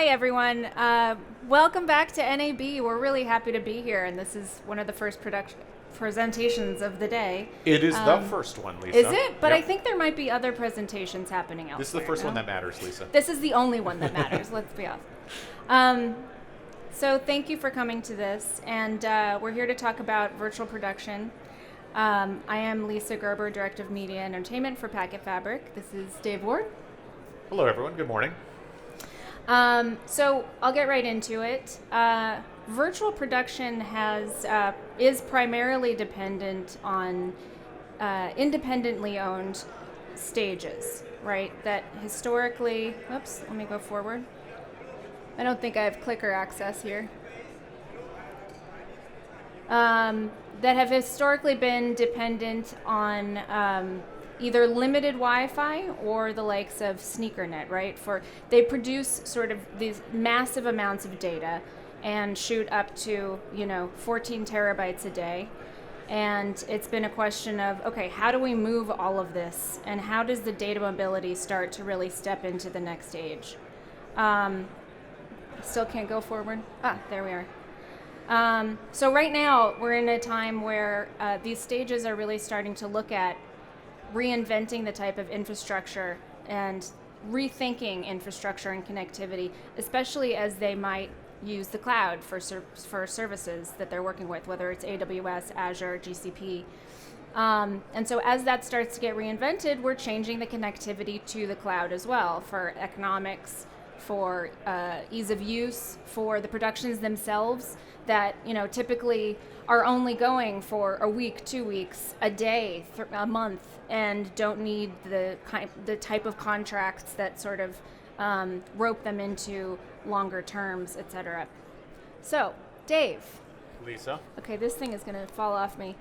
everyone. Welcome back to NAB. We're really happy to be here, and this is one of the first presentations of the day. It is the first one, Lisa. Is it? But Yep. I think there might be other presentations happening elsewhere. This is the first one no? that matters, Lisa. This is the only one that matters, let's be honest. So thank you for coming to this, and we're here to talk about virtual production. I am Lisa Gerber, Director of Media and Entertainment for PacketFabric. This is Dave Ward. Hello, everyone. Good morning. So I'll get right into it. Virtual production is primarily dependent on independently owned stages, right? That historically, oops, let me go forward. I don't think I have clicker access here. That have historically been dependent on either limited Wi-Fi or the likes of SneakerNet, right? They produce sort of these massive amounts of data and shoot up to 14 terabytes a day. And it's been a question of, okay, how do we move all of this, and how does the data mobility start to really step into the next age? Still can't go forward. There we are. So right now we're in a time where these stages are really starting to look at reinventing the type of infrastructure and rethinking infrastructure and connectivity, especially as they might use the cloud for services that they're working with, whether it's AWS, Azure, GCP. And so as that starts to get reinvented, we're changing the connectivity to the cloud as well for economics, for ease of use, for the productions themselves that typically are only going for a week, 2 weeks, a day, a month, and don't need the type of contracts that sort of rope them into longer terms, etc. So, Dave. Lisa. Okay, this thing is going to fall off me.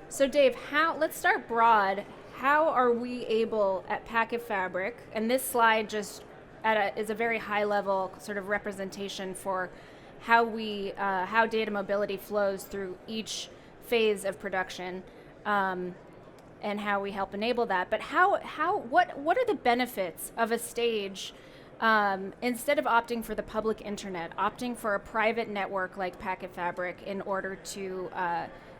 So, Dave, let's start broad. How are we able at PacketFabric, and this slide just is a very high level sort of representation for how data mobility flows through each phase of production, and how we help enable that. But what are the benefits of a stage instead of opting for the public internet, opting for a private network like PacketFabric in order to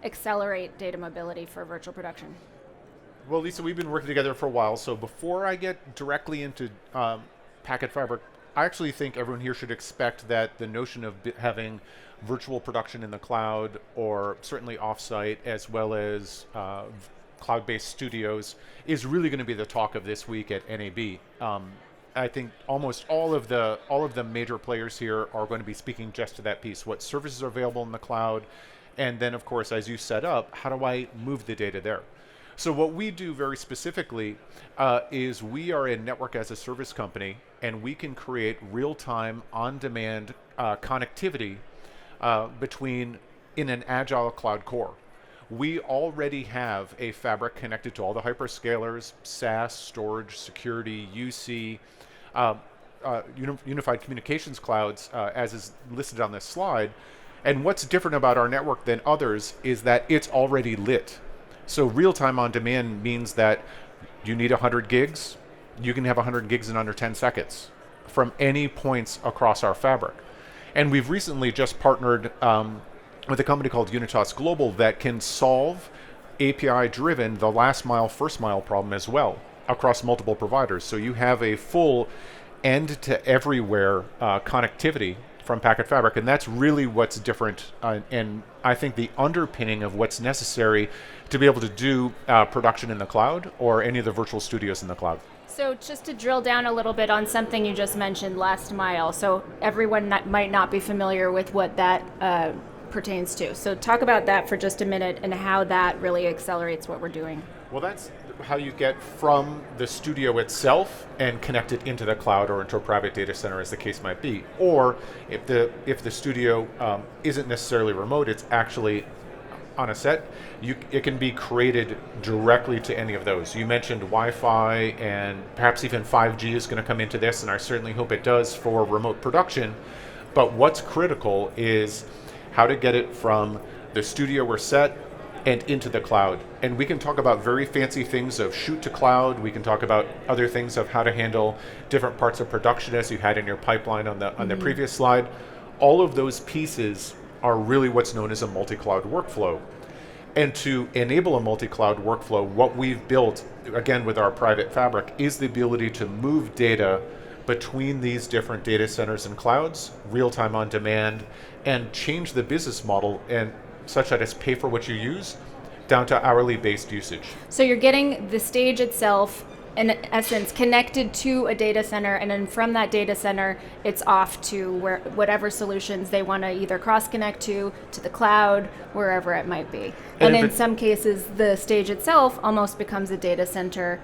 accelerate data mobility for virtual production? Well, Lisa, we've been working together for a while, so before I get directly into PacketFabric, I actually think everyone here should expect that the notion of having virtual production in the cloud, or certainly offsite, as well as cloud-based studios, is really going to be the talk of this week at NAB. I think almost all of the major players here are going to be speaking just to that piece: what services are available in the cloud, and then, of course, as you set up, how do I move the data there? So what we do very specifically is we are a network as a service company, and we can create real-time, on-demand connectivity in an agile cloud core. We already have a fabric connected to all the hyperscalers, SaaS, storage, security, UC, unified communications clouds, as is listed on this slide. And what's different about our network than others is that it's already lit. So real-time on demand means that you need 100 gigs, you can have 100 gigs in under 10 seconds from any points across our fabric. And we've recently just partnered with a company called Unitas Global that can solve API-driven the last mile, first mile problem as well across multiple providers. So you have a full end-to-everywhere connectivity from PacketFabric, and that's really what's different, and I think the underpinning of what's necessary to be able to do production in the cloud or any of the virtual studios in the cloud. So just to drill down a little bit on something you just mentioned, last mile. So everyone might not be familiar with what that pertains to. So talk about that for just a minute and how that really accelerates what we're doing. Well, that's how you get from the studio itself and connect it into the cloud or into a private data center, as the case might be. Or if the studio isn't necessarily remote, it's actually on a set, it can be created directly to any of those. You mentioned Wi-Fi, and perhaps even 5G is going to come into this, and I certainly hope it does for remote production. But what's critical is how to get it from the studio we're set and into the cloud. And we can talk about very fancy things of shoot to cloud. We can talk about other things of how to handle different parts of production, as you had in your pipeline on the previous slide. All of those pieces are really what's known as a multi-cloud workflow. And to enable a multi-cloud workflow, what we've built, again with our private fabric, is the ability to move data between these different data centers and clouds, real-time on demand, and change the business model and such that it's pay for what you use down to hourly based usage. So you're getting the stage itself, in essence, connected to a data center, and then from that data center, it's off to whatever solutions they want to either cross-connect to the cloud, wherever it might be. And in some cases, the stage itself almost becomes a data center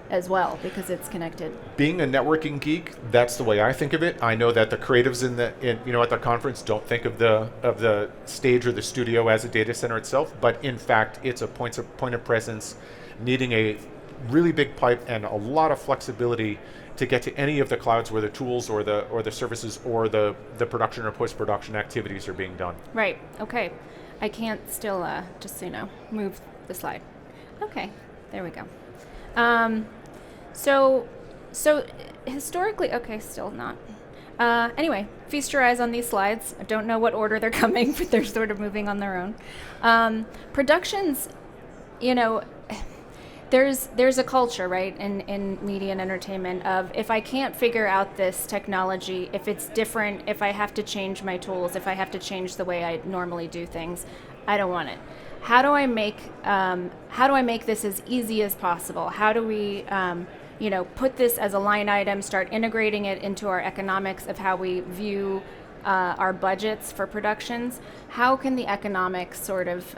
as well, because it's connected. Being a networking geek, that's the way I think of it. I know that the creatives at the conference don't think of the stage or the studio as a data center itself, but in fact, it's a point of presence, needing a really big pipe and a lot of flexibility to get to any of the clouds where the tools or the services or the production or post-production activities are being done. Right. Okay. I can't still, just so you know, move the slide. Okay. There we go. So historically, okay, still not. Anyway, feast your eyes on these slides. I don't know what order they're coming, but they're sort of moving on their own. Productions, there's a culture, right, in media and entertainment of, if I can't figure out this technology, if it's different, if I have to change my tools, if I have to change the way I normally do things, I don't want it. How do I make this as easy as possible? How do we put this as a line item, start integrating it into our economics of how we view our budgets for productions? How can the economics sort of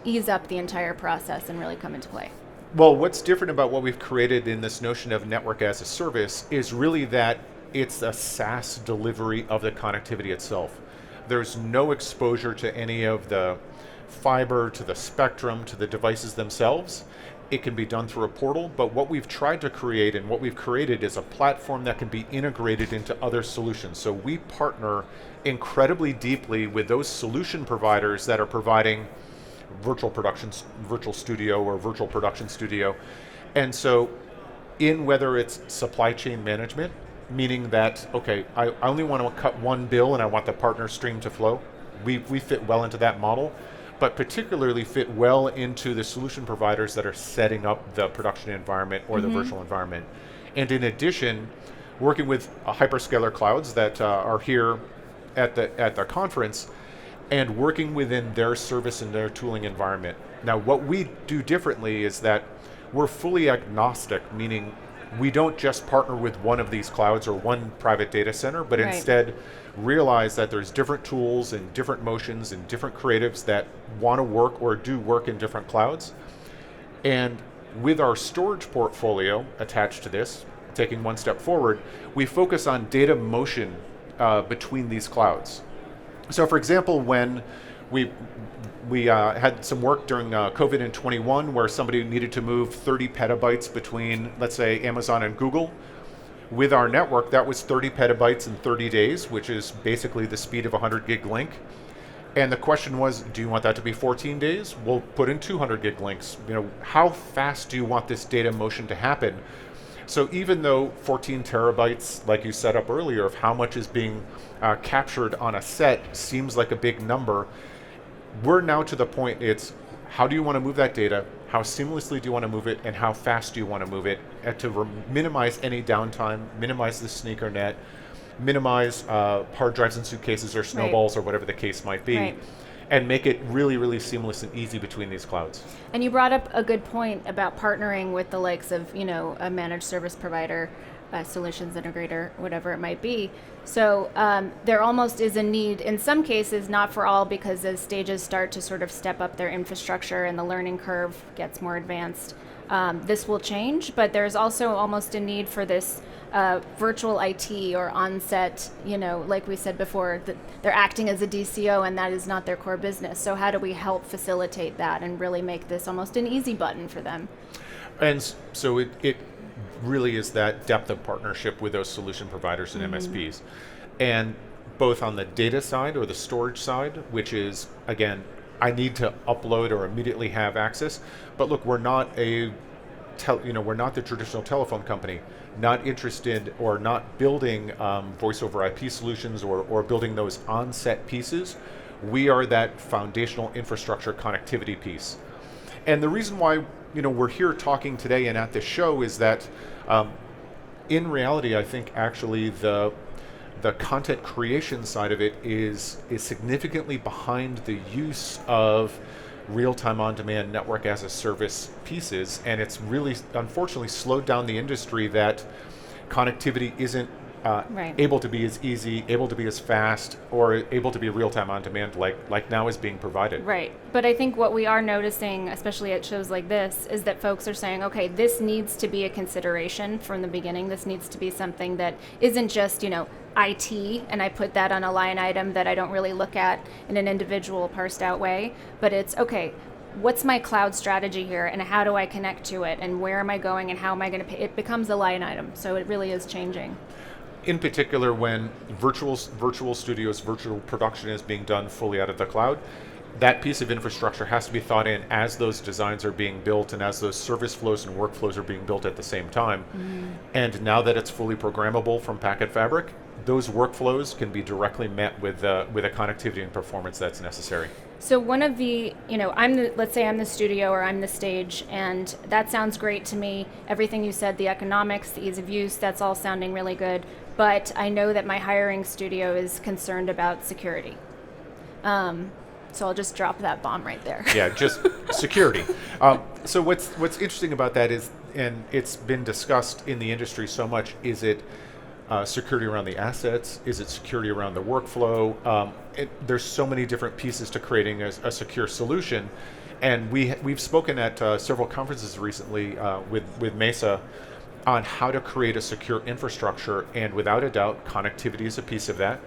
ease up the entire process and really come into play? Well, what's different about what we've created in this notion of network as a service is really that it's a SaaS delivery of the connectivity itself. There's no exposure to any of the fiber, to the spectrum, to the devices themselves. It can be done through a portal, but what we've tried to create and what we've created is a platform that can be integrated into other solutions. So we partner incredibly deeply with those solution providers that are providing virtual studio or virtual production studio. And so in whether it's supply chain management, meaning that, okay, I only want to cut one bill and I want the partner stream to flow, we fit well into that model, but particularly fit well into the solution providers that are setting up the production environment or the virtual environment. And in addition, working with hyperscaler clouds that are here at the conference, and working within their service and their tooling environment. Now, what we do differently is that we're fully agnostic, meaning we don't just partner with one of these clouds or one private data center, but instead realize that there's different tools and different motions and different creatives that want to work or do work in different clouds. And with our storage portfolio attached to this, taking one step forward, we focus on data motion between these clouds. So for example, when we had some work during COVID in 21 where somebody needed to move 30 petabytes between, let's say, Amazon and Google, with our network, that was 30 petabytes in 30 days, which is basically the speed of a 100 gig link. And the question was, do you want that to be 14 days? We'll put in 200 gig links. How fast do you want this data motion to happen? So even though 14 terabytes, like you set up earlier, of how much is being captured on a set seems like a big number, we're now to the point it's how do you want to move that data, how seamlessly do you want to move it, and how fast do you want to move it to minimize any downtime, minimize the sneaker net, minimize hard drives and suitcases or snowballs or whatever the case might be. And make it really, really seamless and easy between these clouds. And you brought up a good point about partnering with the likes of, a managed service provider, solutions integrator, whatever it might be. So there almost is a need, in some cases, not for all, because as stages start to sort of step up their infrastructure and the learning curve gets more advanced, this will change, but there's also almost a need for this virtual IT or on-set, like we said before, that they're acting as a DCO and that is not their core business. So how do we help facilitate that and really make this almost an easy button for them? And so it really is that depth of partnership with those solution providers and MSPs. And both on the data side or the storage side, which is, again, I need to upload or immediately have access. But look, we're not we're not the traditional telephone company, not interested or not building voice over IP solutions or building those on-set pieces. We are that foundational infrastructure connectivity piece. And the reason why we're here talking today and at this show is that in reality, I think actually the content creation side of it is significantly behind the use of real-time on-demand network as a service pieces, and it's really unfortunately slowed down the industry that connectivity isn't Right. able to be as easy, able to be as fast, or able to be real-time on-demand like now is being provided. Right. But I think what we are noticing, especially at shows like this, is that folks are saying, okay, this needs to be a consideration from the beginning. This needs to be something that isn't just, IT, and I put that on a line item that I don't really look at in an individual parsed out way, but it's, okay, what's my cloud strategy here, and how do I connect to it, and where am I going, and how am I going to pay? It becomes a line item, so it really is changing. In particular, when virtual studios, virtual production is being done fully out of the cloud, that piece of infrastructure has to be thought in as those designs are being built and as those service flows and workflows are being built at the same time. And now that it's fully programmable from PacketFabric, those workflows can be directly met with a connectivity and performance that's necessary. So one of the, let's say I'm the studio or I'm the stage, and that sounds great to me. Everything you said, the economics, the ease of use, that's all sounding really good. But I know that my hiring studio is concerned about security. So I'll just drop that bomb right there. Yeah, just security. So what's interesting about that is, and it's been discussed in the industry so much, is it security around the assets? Is it security around the workflow? There's so many different pieces to creating a secure solution, and we've spoken at several conferences recently with Mesa on how to create a secure infrastructure, and without a doubt, connectivity is a piece of that.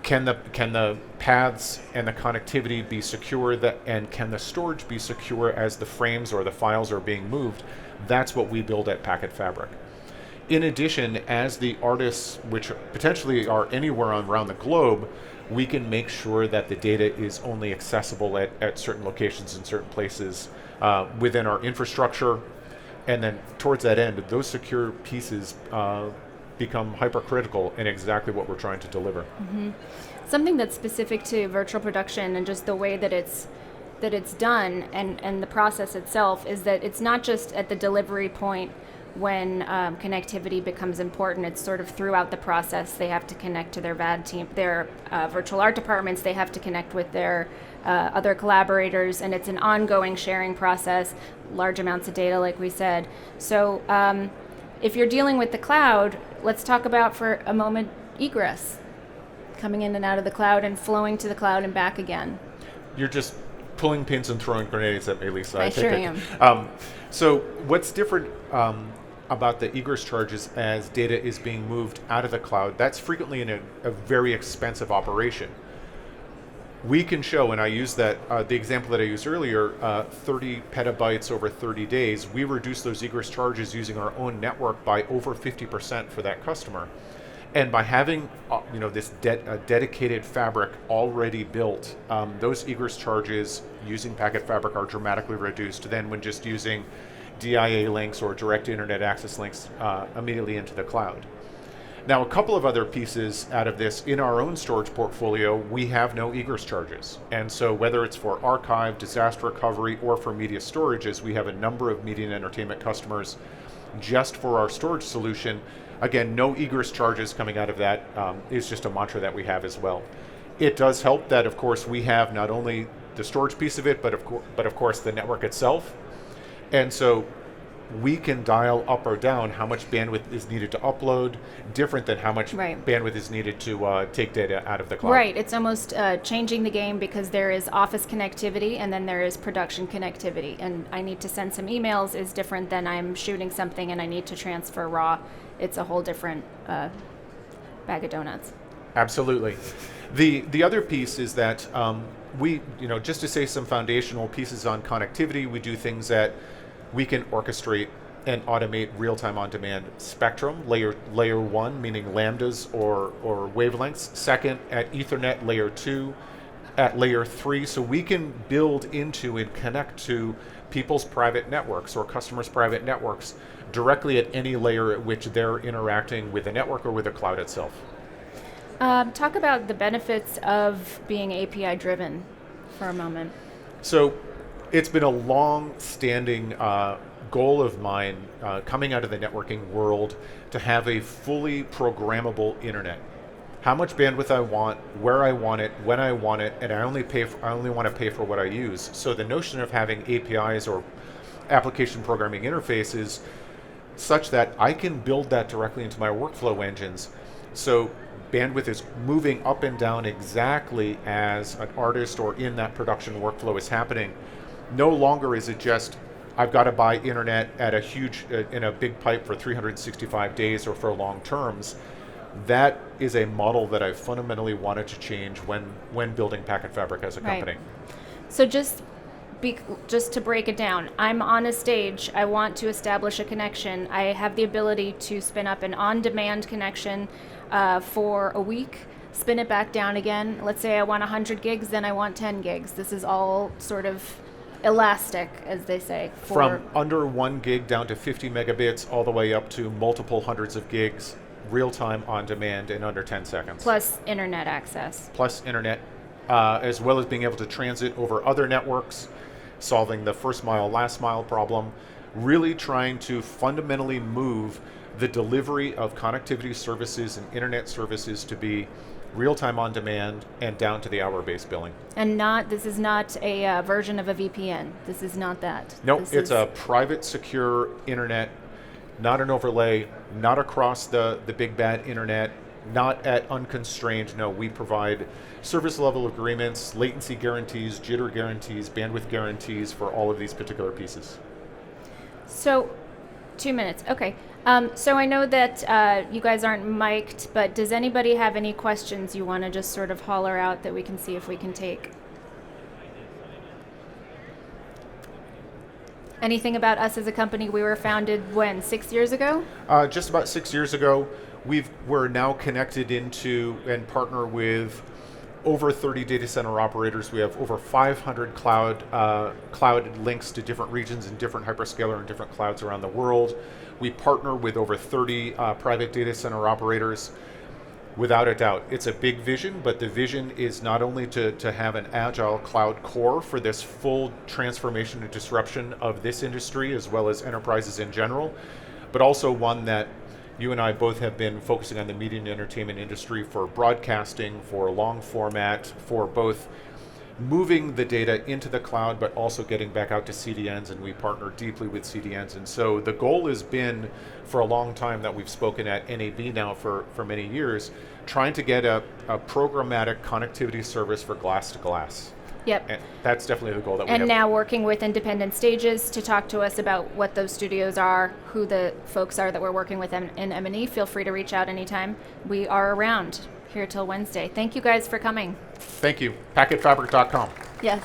Can the paths and the connectivity be secure, and can the storage be secure as the frames or the files are being moved? That's what we build at PacketFabric. In addition, as the artists, which potentially are anywhere around the globe, we can make sure that the data is only accessible at certain locations in certain places within our infrastructure. And then towards that end, those secure pieces become hypercritical in exactly what we're trying to deliver. Mm-hmm. Something that's specific to virtual production and just the way that it's done and the process itself is that it's not just at the delivery point when connectivity becomes important. It's sort of throughout the process. They have to connect to their VAD team, their virtual art departments. They have to connect with their other collaborators, and it's an ongoing sharing process, large amounts of data, like we said. So if you're dealing with the cloud, let's talk about for a moment egress, coming in and out of the cloud and flowing to the cloud and back again. You're just pulling pins and throwing grenades at me, Lisa. I sure am. So what's different about the egress charges as data is being moved out of the cloud? That's frequently in a very expensive operation. We can show, and I use that the example that I used earlier, 30 petabytes over 30 days. We reduce those egress charges using our own network by over 50% for that customer. And by having this dedicated fabric already built, those egress charges using PacketFabric are dramatically reduced than when just using DIA links or direct internet access links immediately into the cloud. Now, a couple of other pieces out of this, in our own storage portfolio, we have no egress charges. And so whether it's for archive, disaster recovery, or for media storage, as we have a number of media and entertainment customers just for our storage solution, again, no egress charges coming out of that is just a mantra that we have as well. It does help that, of course, we have not only the storage piece of it, but of course the network itself. And so we can dial up or down how much bandwidth is needed to upload, different than how much bandwidth is needed to take data out of the cloud. Right, it's almost changing the game because there is office connectivity and then there is production connectivity. And I need to send some emails is different than I'm shooting something and I need to transfer raw. It's a whole different bag of donuts. Absolutely. The other piece is that we, just to say some foundational pieces on connectivity, we do things that we can orchestrate and automate real-time on-demand spectrum, layer 1, meaning lambdas or wavelengths. Second, at Ethernet layer 2, at layer 3, so we can build into and connect to people's private networks or customers' private networks directly at any layer at which they're interacting with the network or with the cloud itself. Talk about the benefits of being API driven for a moment. So it's been a long-standing goal of mine coming out of the networking world to have a fully programmable internet. How much bandwidth I want, where I want it, when I want it, and I only want to pay for what I use. So the notion of having APIs or application programming interfaces such that I can build that directly into my workflow engines. So bandwidth is moving up and down exactly as an artist or in that production workflow is happening. No longer is it just, I've got to buy internet at a huge, in a big pipe for 365 days or for long terms. That is a model that I fundamentally wanted to change when building PacketFabric as a company. So just to break it down, I'm on a stage, I want to establish a connection. I have the ability to spin up an on-demand connection for a week, spin it back down again. Let's say I want 100 gigs, then I want 10 gigs. This is all sort of elastic, as they say. From under 1 gig down to 50 megabits, all the way up to multiple hundreds of gigs, real-time on demand in under 10 seconds. Plus internet access. Plus internet, as well as being able to transit over other networks, solving the first mile, last mile problem, really trying to fundamentally move the delivery of connectivity services and internet services to be real-time on demand and down to the hour-based billing. And this is not a version of a VPN. This is not that. Nope, it's a private, secure internet, not an overlay, not across the big bad internet, not at unconstrained. No, we provide service level agreements, latency guarantees, jitter guarantees, bandwidth guarantees for all of these particular pieces. So, 2 minutes, okay. So I know that you guys aren't mic'd, but does anybody have any questions you want to just sort of holler out that we can see if we can take? Anything about us as a company? We were founded when, 6 years ago? Just about 6 years ago. We're now connected into and partner with over 30 data center operators. We have over 500 cloud links to different regions and different hyperscaler and different clouds around the world. We partner with over 30 private data center operators. Without a doubt, it's a big vision, but the vision is not only to have an agile cloud core for this full transformation and disruption of this industry as well as enterprises in general, but also one that you and I both have been focusing on the media and entertainment industry for broadcasting, for long format, for both moving the data into the cloud, but also getting back out to CDNs, and we partner deeply with CDNs. And so the goal has been for a long time that we've spoken at NAB now for many years, trying to get a programmatic connectivity service for glass to glass. Yep. And that's definitely the goal that we have. And now working with independent stages to talk to us about what those studios are, who the folks are that we're working with in M&E. Feel free to reach out anytime. We are around here till Wednesday. Thank you guys for coming. Thank you. PacketFabric.com. Yes.